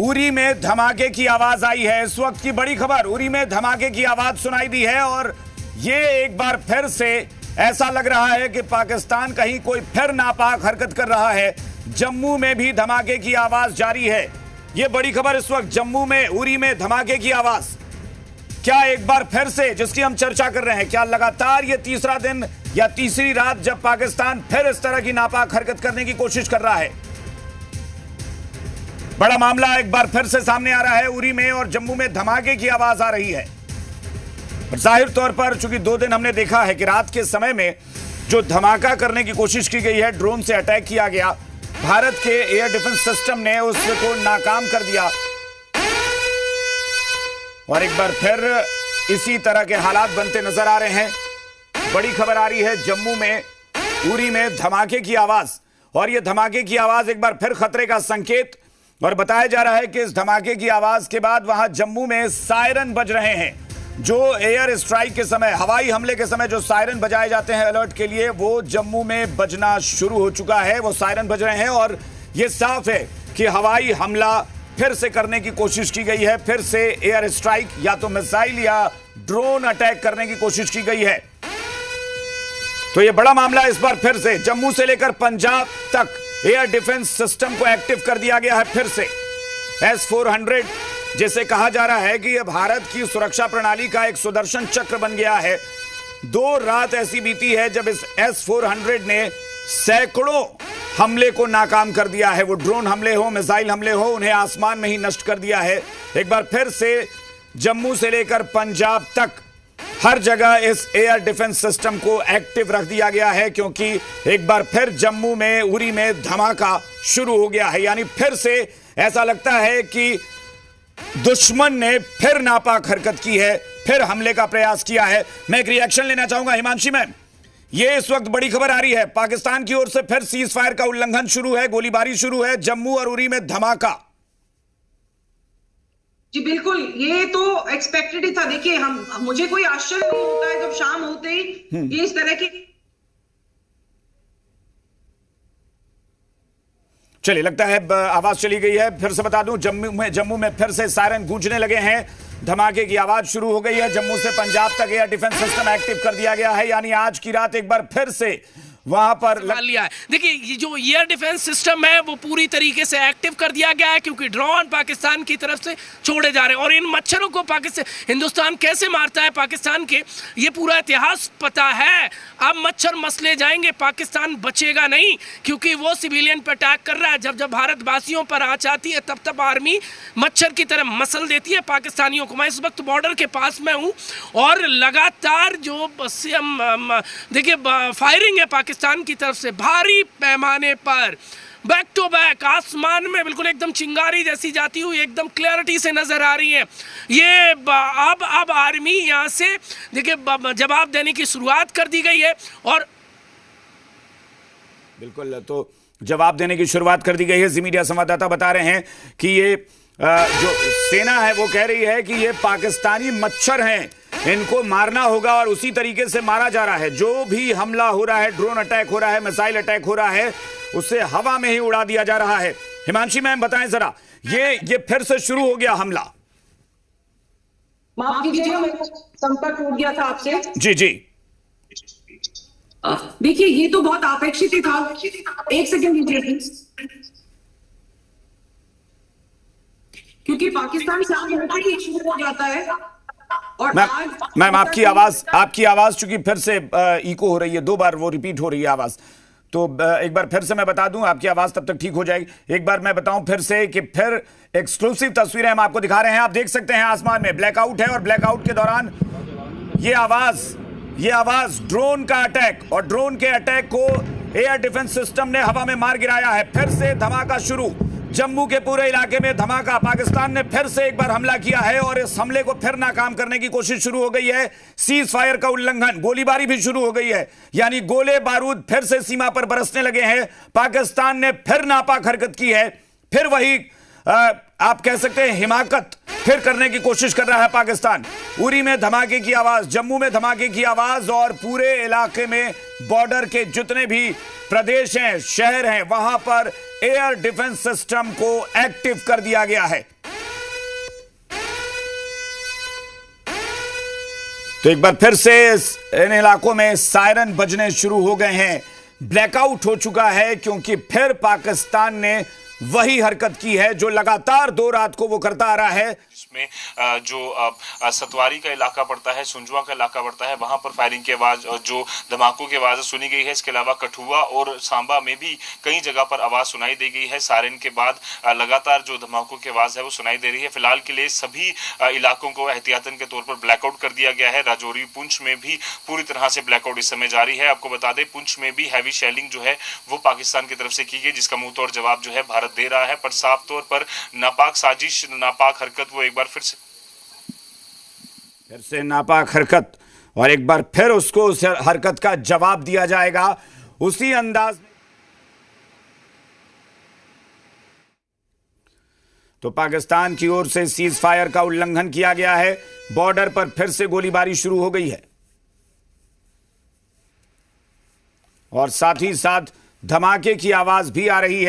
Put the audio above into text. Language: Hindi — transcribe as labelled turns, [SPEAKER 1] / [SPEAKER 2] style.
[SPEAKER 1] उरी में धमाके की आवाज आई है। इस वक्त की बड़ी खबर, उरी में धमाके की आवाज सुनाई दी है और ये एक बार फिर से ऐसा लग रहा है कि पाकिस्तान कहीं कोई फिर नापाक हरकत कर रहा है। जम्मू में भी धमाके की आवाज जारी है। ये बड़ी खबर इस वक्त, जम्मू में उरी में धमाके की आवाज। क्या एक बार फिर से, जिसकी हम चर्चा कर रहे हैं, क्या लगातार ये तीसरा दिन या तीसरी रात जब पाकिस्तान फिर इस तरह की नापाक हरकत करने की कोशिश कर रहा है? बड़ा मामला एक बार फिर से सामने आ रहा है। उरी में और जम्मू में धमाके की आवाज आ रही है। जाहिर तौर पर चूंकि 2 दिन हमने देखा है कि रात के समय में जो धमाका करने की कोशिश की गई है, ड्रोन से अटैक किया गया, भारत के एयर डिफेंस सिस्टम ने उसको नाकाम कर दिया और एक बार फिर इसी तरह के हालात बनते नजर आ रहे हैं। बड़ी खबर आ रही है, जम्मू में उरी में धमाके की आवाज, और यह धमाके की आवाज एक बार फिर खतरे का संकेत। और बताया जा रहा है कि इस धमाके की आवाज के बाद वहां जम्मू में सायरन बज रहे हैं। जो एयर स्ट्राइक के समय, हवाई हमले के समय जो सायरन बजाए जाते हैं अलर्ट के लिए, वो जम्मू में बजना शुरू हो चुका है। वो सायरन बज रहे हैं और यह साफ है कि हवाई हमला फिर से करने की कोशिश की गई है। फिर से एयर स्ट्राइक या तो मिसाइल या ड्रोन अटैक करने की कोशिश की गई है। तो यह बड़ा मामला इस बार फिर से जम्मू से लेकर पंजाब तक एयर डिफेंस सिस्टम को एक्टिव कर दिया गया है। फिर से S-400, जिसे कहा जा रहा है कि यह भारत की सुरक्षा प्रणाली का एक सुदर्शन चक्र बन गया है। 2 रात ऐसी बीती है जब इस S-400 ने सैकड़ों हमले को नाकाम कर दिया है। वो ड्रोन हमले हो, मिसाइल हमले हो, उन्हें आसमान में ही नष्ट कर दिया है। एक बार फिर से जम्मू से लेकर पंजाब तक हर जगह इस एयर डिफेंस सिस्टम को एक्टिव रख दिया गया है, क्योंकि एक बार फिर जम्मू में, उरी में धमाका शुरू हो गया है। यानी फिर से ऐसा लगता है कि दुश्मन ने फिर नापाक हरकत की है, फिर हमले का प्रयास किया है। मैं एक रिएक्शन लेना चाहूंगा हिमांशी मैम। ये इस वक्त बड़ी खबर आ रही है, पाकिस्तान की ओर से फिर सीज फायर का उल्लंघन शुरू है, गोलीबारी शुरू है, जम्मू और उरी में धमाका।
[SPEAKER 2] जी बिल्कुल, ये तो एक्सपेक्टेड ही था। देखिए, मुझे कोई आश्चर्य नहीं होता है जब शाम होते ही ये इस तरह की।
[SPEAKER 1] चलिए, लगता है आवाज चली गई है। फिर से बता दूं, जम्मू में फिर से सायरन गूंजने लगे हैं, धमाके की आवाज शुरू हो गई है। जम्मू से पंजाब तक एयर डिफेंस सिस्टम एक्टिव कर दिया गया है। यानी आज की रात एक बार फिर से वहां पर
[SPEAKER 3] लिया है। देखिए, ये जो एयर डिफेंस सिस्टम है वो पूरी तरीके से एक्टिव कर दिया गया है, क्योंकि ड्रोन पाकिस्तान की तरफ से छोड़े जा रहे हैं। और इन मच्छरों को पाकिस्तान, हिंदुस्तान कैसे मारता है पाकिस्तान के, ये पूरा इतिहास पता है। अब मच्छर मसले जाएंगे, पाकिस्तान बचेगा नहीं, क्योंकि वो सिविलियन पर अटैक कर रहा है। जब जब भारतवासियों पर आँच आती है तब तब आर्मी मच्छर की तरह मसल देती है पाकिस्तानियों को। मैं इस वक्त बॉर्डर के पास में हूँ और लगातार जो देखिए फायरिंग है पाकिस्तान की तरफ से भारी पैमाने पर, बैक टू बैक, आसमान में बिल्कुल एकदम चिंगारी जैसी जाती हुई एकदम क्लैरिटी से नजर आ रही है। ये अब आर्मी यहां से देखिए जवाब देने की शुरुआत कर दी गई है। और
[SPEAKER 1] बिल्कुल, तो जवाब देने की शुरुआत कर दी गई है। जी मीडिया संवाददाता बता रहे हैं कि ये जो सेना है वो कह रही है कि ये पाकिस्तानी मच्छर हैं, इनको मारना होगा, और उसी तरीके से मारा जा रहा है। जो भी हमला हो रहा है, ड्रोन अटैक हो रहा है, मिसाइल अटैक हो रहा है, उसे हवा में ही उड़ा दिया जा रहा है। हिमांशी मैम बताएं जरा, ये फिर से शुरू हो गया हमला।
[SPEAKER 2] माफ कीजिएगा, मेरा संपर्क टूट गया था आपसे।
[SPEAKER 1] जी जी,
[SPEAKER 2] देखिए, ये तो बहुत अपेक्षित ही था। एक सेकंड लीजिए प्लीज, क्योंकि पाकिस्तान शाम होता ही शुरू हो जाता है। और
[SPEAKER 1] मैम आपकी आवाज चूंकि फिर से इको हो रही है, 2 बार वो रिपीट हो रही है आवाज, तो एक बार फिर से मैं बता दूं, आपकी आवाज तब तक ठीक हो जाएगी। एक बार मैं बताऊं फिर से कि फिर एक्सक्लूसिव तस्वीरें हम आपको दिखा रहे हैं। आप देख सकते हैं आसमान में ब्लैकआउट है और ब्लैकआउट के दौरान ये आवाज ड्रोन का अटैक, और ड्रोन के अटैक को एयर डिफेंस सिस्टम ने हवा में मार गिराया है। फिर से धमाका शुरू, जम्मू के पूरे इलाके में धमाका। पाकिस्तान ने फिर से एक बार हमला किया है और इस हमले को फिर नाकाम करने की कोशिश शुरू हो गई है। सीज फायर का उल्लंघन, गोलीबारी भी शुरू हो गई है। यानी गोले बारूद फिर से सीमा पर बरसने लगे हैं। पाकिस्तान ने फिर नापाक हरकत की है, फिर वही आप कह सकते हैं हिमाकत फिर करने की कोशिश कर रहा है पाकिस्तान। उरी में धमाके की आवाज, जम्मू में धमाके की आवाज और पूरे इलाके में बॉर्डर के जितने भी प्रदेश हैं, शहर हैं, वहां पर एयर डिफेंस सिस्टम को एक्टिव कर दिया गया है। तो एक बार फिर से इन इलाकों में सायरन बजने शुरू हो गए हैं। ब्लैकआउट हो चुका है क्योंकि फिर पाकिस्तान ने वही हरकत की है जो लगातार 2 रात को वो करता आ रहा है।
[SPEAKER 4] जिसमें जो सतवारी का इलाका पड़ता है, सुंजुआ का इलाका पड़ता है, वहां पर फायरिंग की आवाज और जो धमाकों की आवाज सुनी गई है। इसके अलावा कठुआ और सांबा में भी कई जगह पर आवाज सुनाई दी गई है। सायरन के बाद लगातार जो धमाकों की आवाज है वो सुनाई दे रही है। फिलहाल के लिए सभी इलाकों को एहतियातन के तौर पर ब्लैकआउट कर दिया गया है। राजौरी, पुंछ में भी पूरी तरह से ब्लैकआउट इस समय जारी है। आपको बता दें, पुंछ में भी हैवी शेलिंग जो है वो पाकिस्तान की तरफ से की गई, जिसका मुंह तोड़ जवाब जो है भारत दे रहा है। पर साफ तौर पर नापाक साजिश, नापाक हरकत वो एक बार फिर से
[SPEAKER 1] नापाक हरकत, और एक बार फिर उसको उस हरकत का जवाब दिया जाएगा उसी अंदाज में। तो पाकिस्तान की ओर से सीज फायर का उल्लंघन किया गया है। बॉर्डर पर फिर से गोलीबारी शुरू हो गई है और साथ ही साथ धमाके की आवाज भी आ रही है।